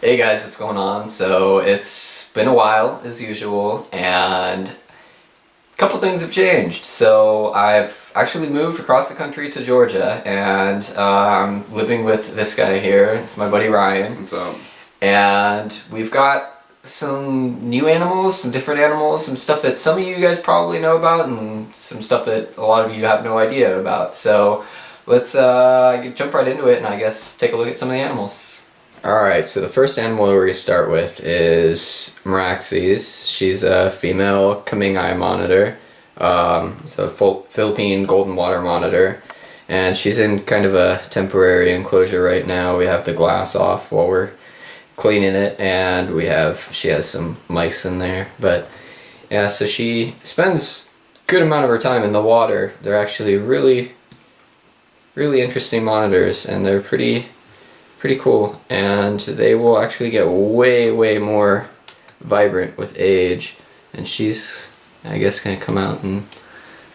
Hey guys, what's going on? So it's been a while as usual, and a couple things have changed. So I've actually moved across the country to Georgia, and I'm living with this guy here. It's my buddy Ryan. What's up? And we've got some new animals, some different animals, some stuff that some of you guys probably know about, and some stuff that a lot of you have no idea about. So let's jump right into it, and I guess take a look at some of the animals. Alright, so the first animal we're going to start with is Meraxes. She's a female Kamingay monitor, so Philippine golden water monitor, and she's in kind of a temporary enclosure right now. We have the glass off while we're cleaning it, and she has some mice in there, but yeah, so she spends a good amount of her time in the water. They're actually really interesting monitors, and they're pretty cool, and they will actually get way more vibrant with age. And she's, I guess, gonna come out and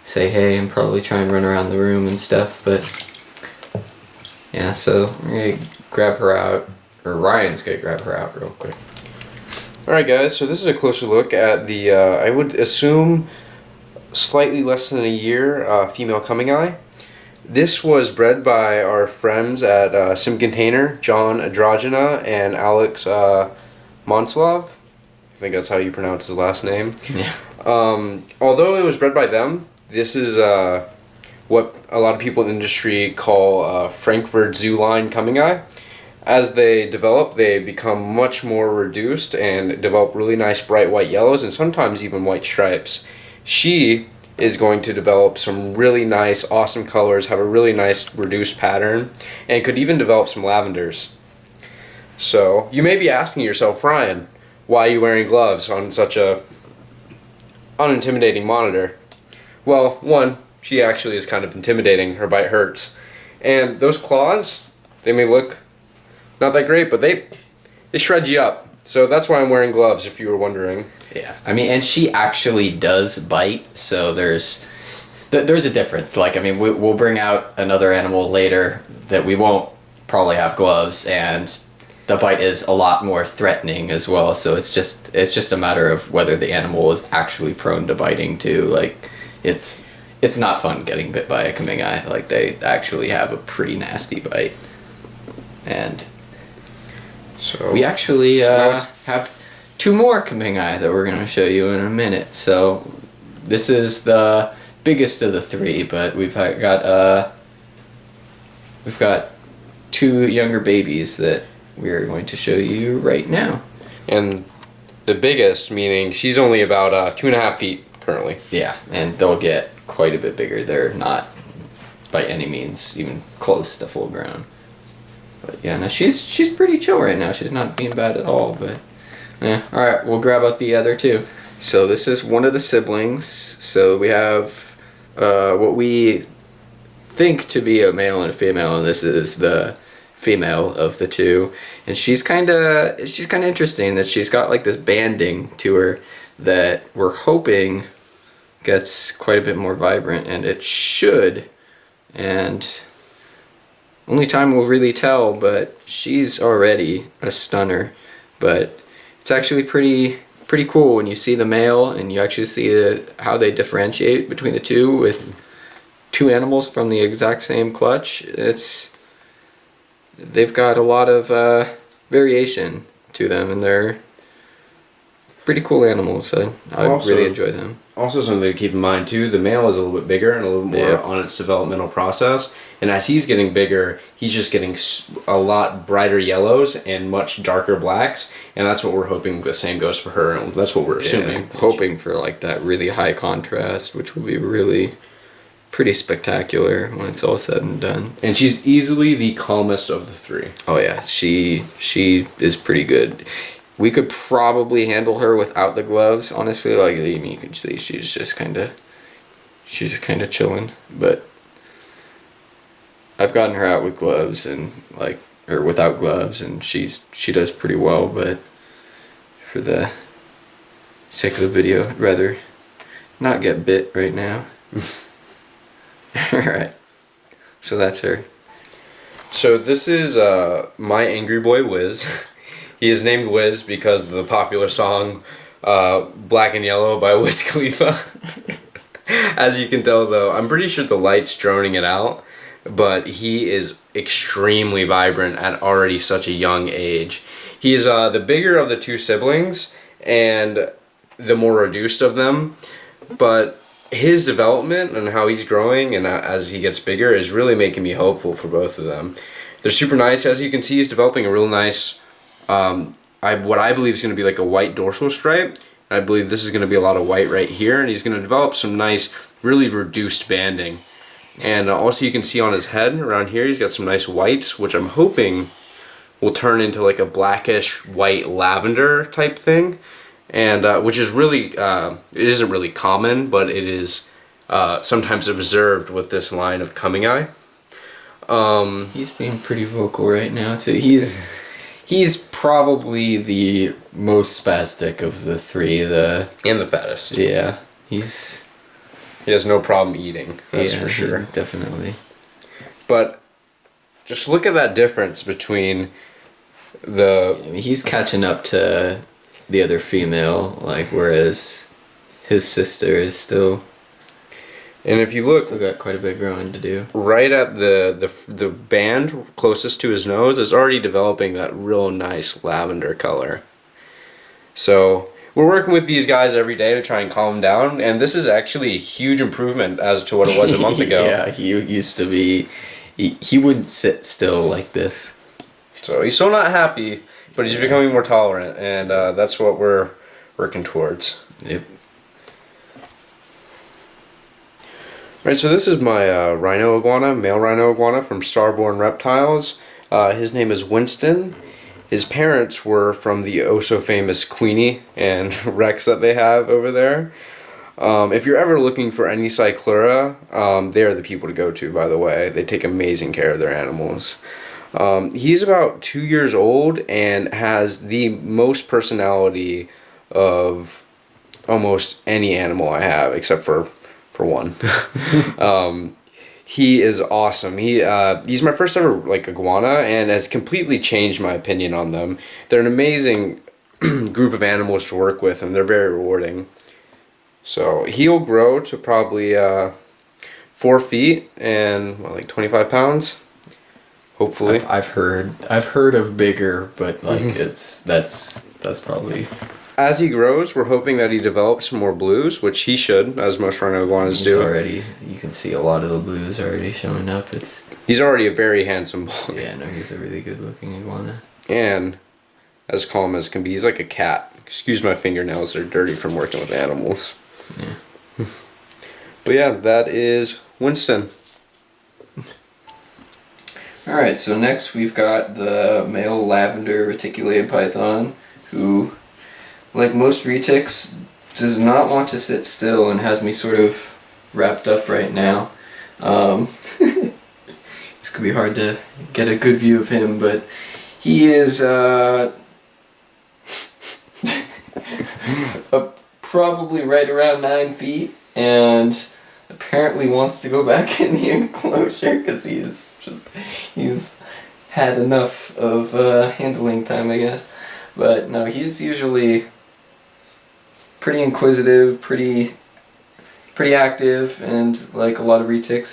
say hey and probably try and run around the room and stuff. But yeah, so we're gonna grab her out, or Ryan's gonna grab her out real quick. Alright guys, so this is a closer look at the, I would assume, slightly less than a year female Kamingay. This was bred by our friends at Sim Container, John Adragina and Alex Monslov. I think that's how you pronounce his last name. Yeah. Although it was bred by them, this is what a lot of people in the industry call Frankfurt Zoo line Kamingay. As they develop, they become much more reduced and develop really nice bright white yellows and sometimes even white stripes. She is going to develop some really nice, awesome colors, have a really nice reduced pattern, and could even develop some lavenders. So, you may be asking yourself, Ryan, why are you wearing gloves on such a unintimidating monitor? Well, one, she actually is kind of intimidating. Her bite hurts. And those claws, they may look not that great, but they shred you up. So that's why I'm wearing gloves, if you were wondering. Yeah, I mean, and she actually does bite, so there's a difference. Like, I mean, we'll bring out another animal later that we won't probably have gloves, and the bite is a lot more threatening as well. So it's just a matter of whether the animal is actually prone to biting too. Like, it's not fun getting bit by a Kamingay. Like, they actually have a pretty nasty bite, and so we actually have two more Kamingay that we're going to show you in a minute. So this is the biggest of the three, but we've got two younger babies that we're going to show you right now. And the biggest, meaning she's only about 2.5 feet currently. Yeah, and they'll get quite a bit bigger. They're not by any means even close to full grown. But yeah, no, she's pretty chill right now. She's not being bad at all, but yeah. Alright, we'll grab out the other two. So this is one of the siblings. So we have what we think to be a male and a female, and this is the female of the two. And she's kinda interesting that she's got like this banding to her that we're hoping gets quite a bit more vibrant, and it should. And only time will really tell, but she's already a stunner. But it's actually pretty cool when you see the male and you actually see how they differentiate between the two with two animals from the exact same clutch. They've got a lot of variation to them, and they're pretty cool animals. So I really enjoy them. Also, something to keep in mind too, the male is a little bit bigger and a little more on its developmental process. And as he's getting bigger, he's just getting a lot brighter yellows and much darker blacks. And that's what we're hoping the same goes for her. And that's what we're assuming. Yeah, hoping for like that really high contrast, which will be really pretty spectacular when it's all said and done. And she's easily the calmest of the three. Oh yeah, she is pretty good. We could probably handle her without the gloves, honestly. Like, you can see she's just kind of chilling. But I've gotten her out with gloves and or without gloves, and she does pretty well. But for the sake of the video, I'd rather not get bit right now. All right, so that's her. So this is my angry boy Wiz. He is named Wiz because of the popular song Black and Yellow by Wiz Khalifa. As you can tell, though, I'm pretty sure the light's droning it out, but he is extremely vibrant at already such a young age. He is the bigger of the two siblings and the more reduced of them, but his development and how he's growing and as he gets bigger is really making me hopeful for both of them. They're super nice. As you can see, he's developing a real nice, what I believe is going to be like a white dorsal stripe. I believe this is going to be a lot of white right here, and he's going to develop some nice, really reduced banding. And also you can see on his head around here, he's got some nice whites, which I'm hoping will turn into like a blackish white lavender type thing. And which is really, it isn't really common, but it is sometimes observed with this line of coming eye. He's being pretty vocal right now too. He's probably the most spastic of the three. And the fattest. Yeah, he has no problem eating. That's for sure. Definitely. But just look at that difference between he's catching up to the other female, like, whereas his sister is still. And if you look, still got quite a bit growing to do. Right at the band closest to his nose is already developing that real nice lavender color. So we're working with these guys every day to try and calm him down, and this is actually a huge improvement as to what it was a month ago. Yeah, he used to be. He wouldn't sit still like this. So he's still not happy, but he's becoming more tolerant, and that's what we're working towards. Yep. Right, so this is my rhino iguana, male rhino iguana from Starborn Reptiles. His name is Winston. His parents were from the oh-so-famous Queenie and Rex that they have over there. If you're ever looking for any Cyclura, they are the people to go to, by the way. They take amazing care of their animals. He's about 2 years old and has the most personality of almost any animal I have, except for one. He is awesome. He's my first ever like iguana and has completely changed my opinion on them. They're an amazing group of animals to work with, and they're very rewarding. So he'll grow to probably 4 feet and like 25 pounds. Hopefully. I've heard of bigger, but like that's probably. As he grows, we're hoping that he develops some more blues, which he should, as most rhino iguanas do. Already, you can see a lot of the blues already showing up. He's already a very handsome boy. Yeah, no, he's a really good looking iguana. And as calm as can be, he's like a cat. Excuse my fingernails, they're dirty from working with animals. Yeah. But yeah, that is Winston. Alright, so next we've got the male lavender reticulated python, who, like most retics, does not want to sit still and has me sort of wrapped up right now. It's going to be hard to get a good view of him, but he is probably right around 9 feet and apparently wants to go back in the enclosure because he's had enough of handling time, I guess. But no, he's usually pretty inquisitive, pretty active, and like a lot of retics,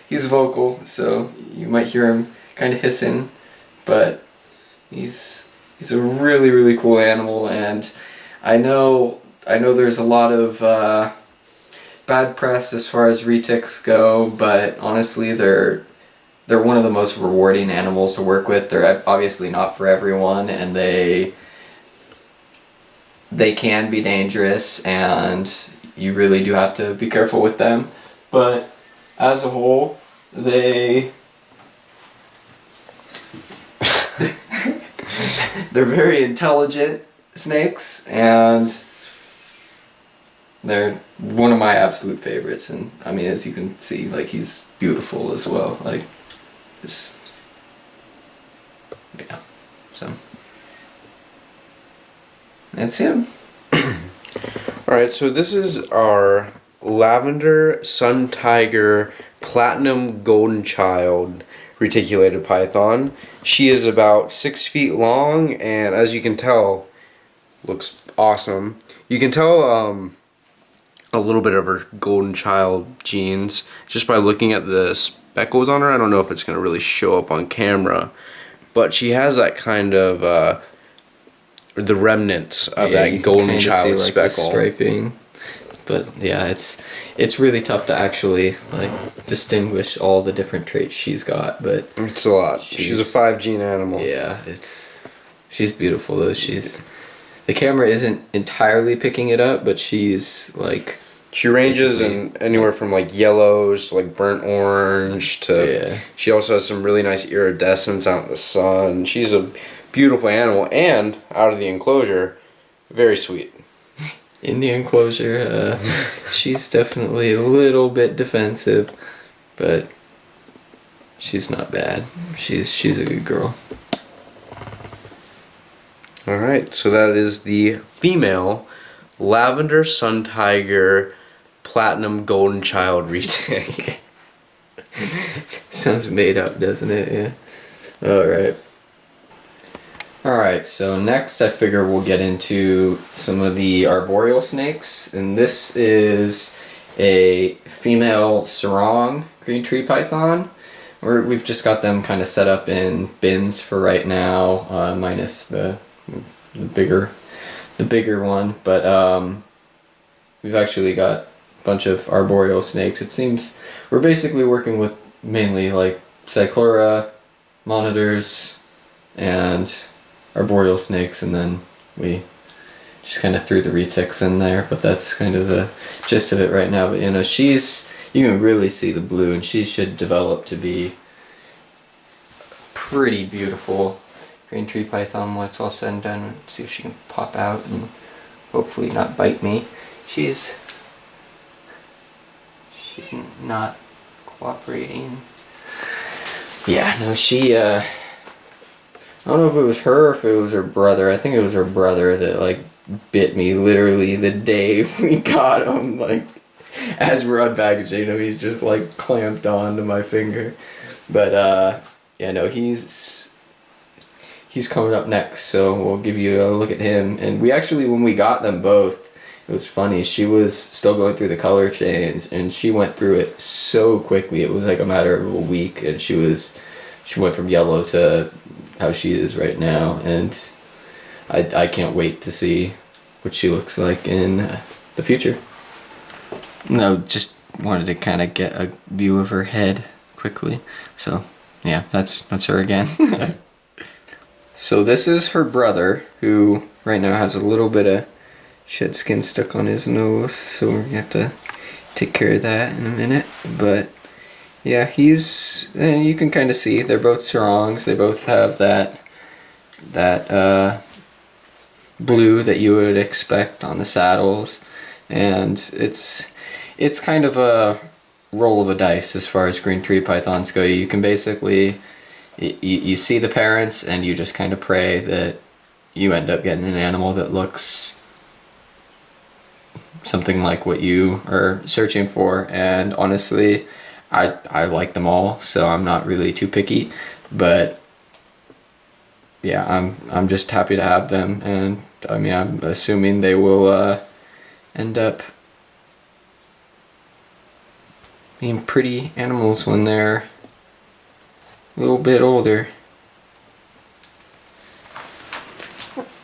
he's vocal, so you might hear him kind of hissing, but he's a really cool animal, and I know there's a lot of bad press as far as retics go, but honestly they're one of the most rewarding animals to work with. They're obviously not for everyone, and they can be dangerous, and you really do have to be careful with them. But as a whole, they're very intelligent snakes, and they're one of my absolute favorites. And I mean, as you can see, like, he's beautiful as well. Like, this, yeah. So that's him. Alright, so this is our lavender sun tiger platinum golden child reticulated python. She is about 6 feet long, and as you can tell, looks awesome. You can tell a little bit of her golden child genes just by looking at the speckles on her. I don't know if it's going to really show up on camera, but she has that kind of the remnants of that golden child see, like, speckle. the striping. But yeah, it's really tough to actually like distinguish all the different traits she's got. But it's a lot. She's a 5 gene animal. Yeah, she's beautiful though. The camera isn't entirely picking it up, but she's like. She ranges in anywhere from like yellows to like burnt orange to. Yeah. She also has some really nice iridescence out in the sun. She's a beautiful animal, and out of the enclosure, very sweet. In the enclosure, she's definitely a little bit defensive, but she's not bad. She's a good girl. All right, so that is the female lavender sun tiger platinum golden child retic. Sounds made up, doesn't it? Yeah. Alright, so next I figure we'll get into some of the arboreal snakes, and this is a female sarong green tree python. We've just got them kind of set up in bins for right now, minus the bigger one, but we've actually got a bunch of arboreal snakes. It seems we're basically working with mainly like cyclura, monitors, and arboreal snakes, and then we just kind of threw the retics in there, but that's kind of the gist of it right now. But you know, you can really see the blue, and she should develop to be pretty beautiful green tree python once all said and done. Let's see if she can pop out and hopefully not bite me. She's not cooperating. Yeah, no, I don't know if it was her or if it was her brother. I think it was her brother that like bit me literally the day we got him. Like as we're unpackaging him, he's just like clamped onto my finger. But yeah, no, he's coming up next, so we'll give you a look at him. And we actually, when we got them both, it was funny. She was still going through the color change, and she went through it so quickly. It was like a matter of a week, and she went from yellow to how she is right now, and I can't wait to see what she looks like in the future. No, just wanted to kind of get a view of her head quickly. So yeah, that's her again. So this is her brother, who right now has a little bit of shed skin stuck on his nose, so we're gonna have to take care of that in a minute. But yeah, you can kind of see they're both sarongs. They both have that blue that you would expect on the saddles, and it's kind of a roll of the dice as far as green tree pythons go. You can basically you see the parents, and you just kind of pray that you end up getting an animal that looks something like what you are searching for. And honestly, I like them all, so I'm not really too picky. But yeah, I'm just happy to have them, and I mean, I'm assuming they will end up being pretty animals when they're a little bit older.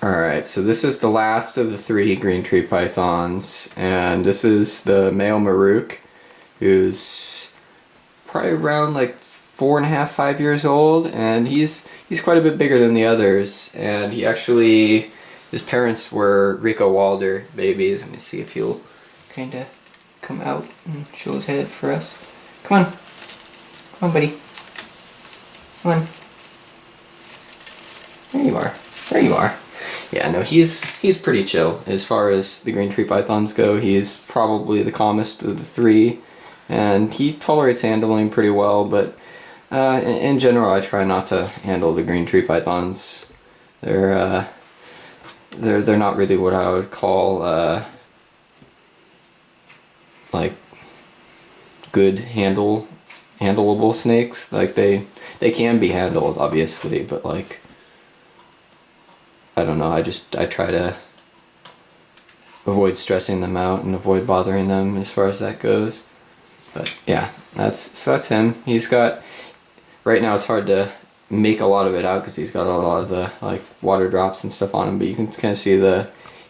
Alright, so this is the last of the 3 green tree pythons, and this is the male Maruk, who's probably around like 4.5, 5 years old, and he's quite a bit bigger than the others. And his parents were Rico Walder babies. Let me see if he'll kind of come out and show his head for us. Come on, buddy. Come on. There you are. Yeah, no, he's pretty chill as far as the green tree pythons go. He's probably the calmest of the 3, and he tolerates handling pretty well. But in general, I try not to handle the green tree pythons. They're not really what I would call like good handle handleable snakes. Like they can be handled, obviously, but like I don't know. I try to avoid stressing them out and avoid bothering them as far as that goes. But yeah, that's him. He's got, right now it's hard to make a lot of it out because he's got a lot of the like water drops and stuff on him, but you can kind of see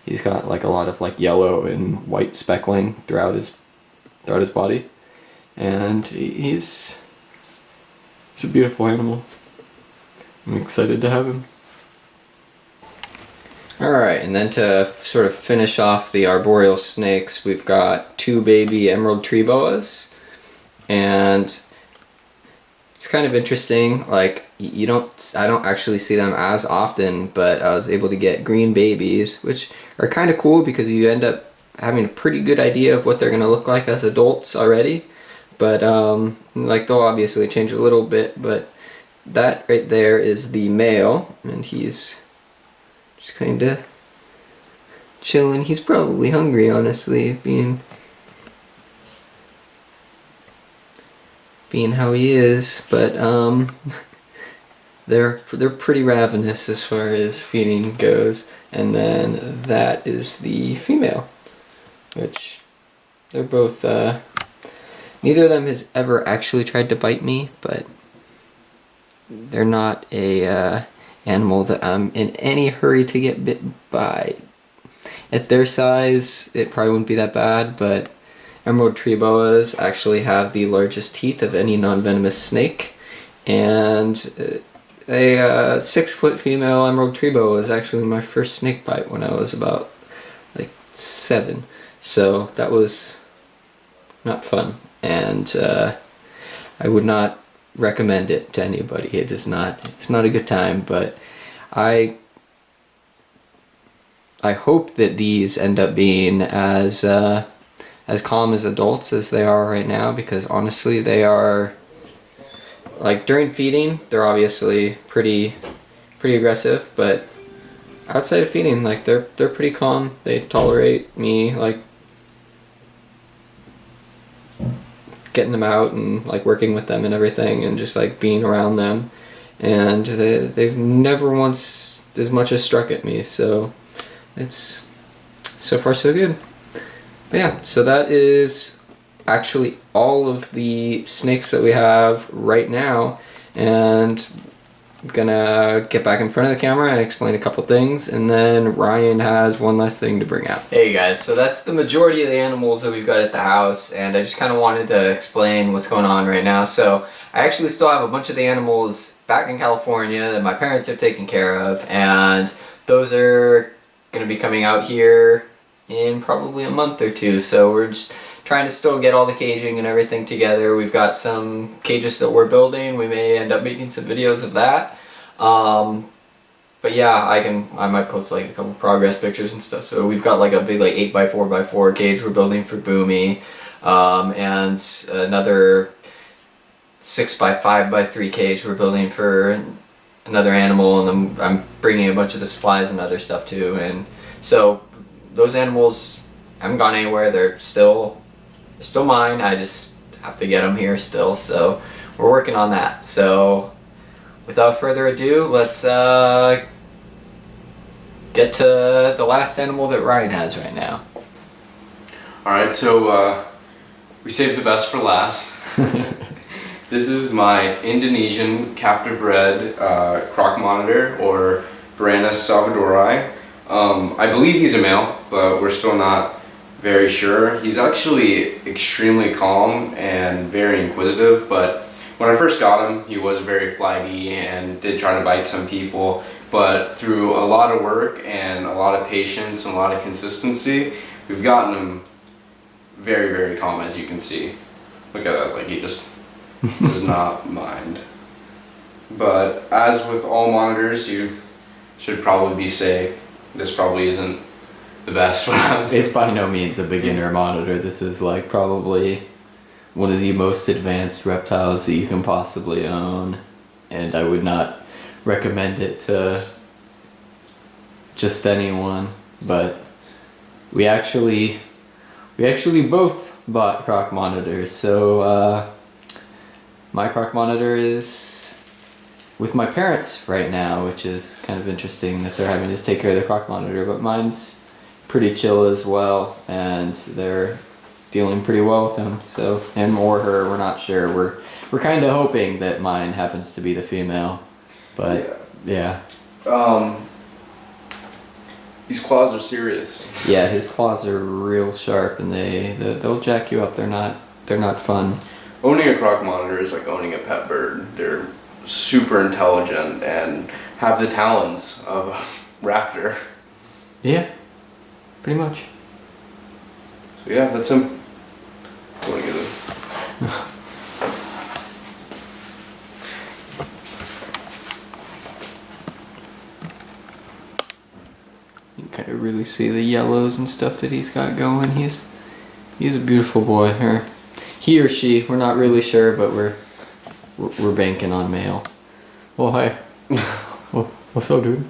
he's got like a lot of like yellow and white speckling throughout his body, and he's a beautiful animal. I'm excited to have him. Alright, and then to sort of finish off the arboreal snakes, we've got 2 baby emerald tree boas, and it's kind of interesting. Like, I don't actually see them as often, but I was able to get green babies, which are kind of cool because you end up having a pretty good idea of what they're going to look like as adults already. But like, they'll obviously change a little bit, but that right there is the male, and he's just kind of chilling. He's probably hungry, honestly, being how he is, but they're pretty ravenous as far as feeding goes. And then that is the female, which they're both neither of them has ever actually tried to bite me, but they're not a animal that I'm in any hurry to get bit by. At their size, it probably wouldn't be that bad, but emerald tree boas actually have the largest teeth of any non-venomous snake, and a 6-foot female emerald tree boa was actually my first snake bite when I was about like 7, so that was not fun, and I would not recommend it to anybody. It's not a good time, but I hope that these end up being as calm as adults as they are right now, because honestly they are, like, during feeding they're obviously pretty aggressive, but outside of feeding, like, they're pretty calm. They tolerate me like getting them out and like working with them and everything, and just like being around them, and they've never once as much as struck at me, so it's so far so good. But yeah, so that is actually all of the snakes that we have right now, and I'm gonna get back in front of the camera and explain a couple things, and then Ryan has one last thing to bring out. Hey guys, so that's the majority of the animals that we've got at the house, and I just kind of wanted to explain what's going on right now. So I actually still have a bunch of the animals back in California that my parents are taking care of, and those are going to be coming out here in probably a month or 2, so we're just trying to still get all the caging and everything together. We've got some cages that we're building. We may end up making some videos of that. But yeah, I might post like a couple progress pictures and stuff. So we've got like a big like 8x4x4 cage we're building for Boomy, and another 6x5x3 cage we're building for another animal, and then I'm bringing a bunch of the supplies and other stuff too. And so those animals haven't gone anywhere. They're still mine. I just have to get them here still, so we're working on that. So without further ado, let's get to the last animal that Ryan has right now. Alright, so we saved the best for last. This is my Indonesian captive bred croc monitor, or Varanus salvadori. I believe he's a male, but we're still not very sure. He's actually extremely calm and very inquisitive, but when I first got him, he was very flighty and did try to bite some people, but through a lot of work and a lot of patience and a lot of consistency, we've gotten him very, very calm, as you can see. Look at that, like, he just does not mind. But as with all monitors, you should probably be safe. This probably isn't the best one out there. It's by no means a beginner monitor. This is like probably one of the most advanced reptiles that you can possibly own, and I would not recommend it to just anyone. But we actually both bought croc monitors, so my croc monitor is with my parents right now, which is kind of interesting that they're having to take care of the croc monitor, but mine's pretty chill as well, and they're dealing pretty well with him. So him or her, we're not sure. We're kind of hoping that mine happens to be the female, but yeah. These claws are serious. Yeah, his claws are real sharp, and they'll jack you up. They're not fun. Owning a croc monitor is like owning a pet bird. They're super intelligent and have the talons of a raptor. Yeah, pretty much. So yeah, that's him. I want to get him. You can kind of really see the yellows and stuff that he's got going. He's a beautiful boy. Or he or she, we're not really sure, but we're banking on male. Well, hi. What's up, dude?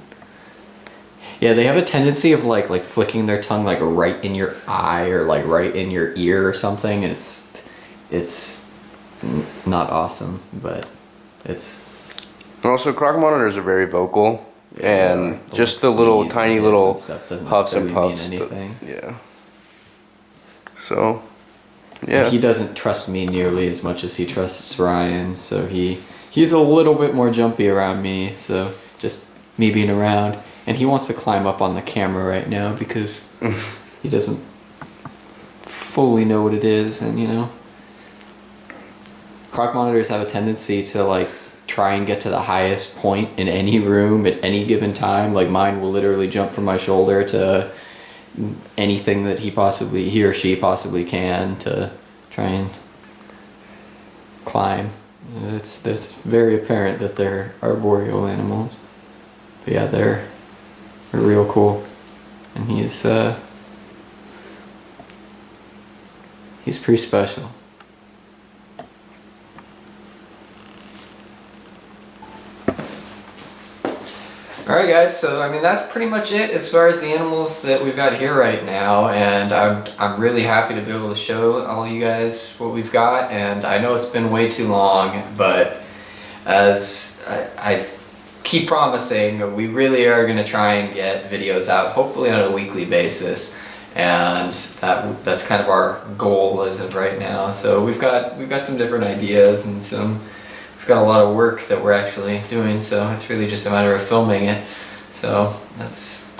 Yeah, they have a tendency of like flicking their tongue like right in your eye or like right in your ear or something. And it's not awesome, but it's. Also, croc monitors are very vocal. Yeah, and just the little tiny little huffs and puffs. Mean anything. Yeah. So, yeah. He doesn't trust me nearly as much as he trusts Ryan, so he's a little bit more jumpy around me. So just me being around, and he wants to climb up on the camera right now because he doesn't fully know what it is, and you know, croc monitors have a tendency to like try and get to the highest point in any room at any given time. Like mine will literally jump from my shoulder to anything that he or she possibly can to try and climb. It's very apparent that they're arboreal animals. But yeah, they're real cool. And he's pretty special. Alright guys, so I mean that's pretty much it as far as the animals that we've got here right now, and I'm really happy to be able to show all you guys what we've got. And I know it's been way too long, but as I keep promising, we really are going to try and get videos out hopefully on a weekly basis, and that's kind of our goal as of right now. So we've got some different ideas and we've got a lot of work that we're actually doing, so it's really just a matter of filming it. So that's,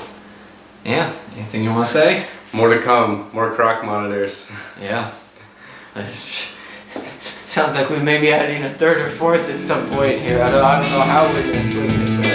yeah, anything you want to say? More to come, more croc monitors. Yeah. Sounds like we may be adding a third or fourth at some point here. I don't know how we're going to swing it, but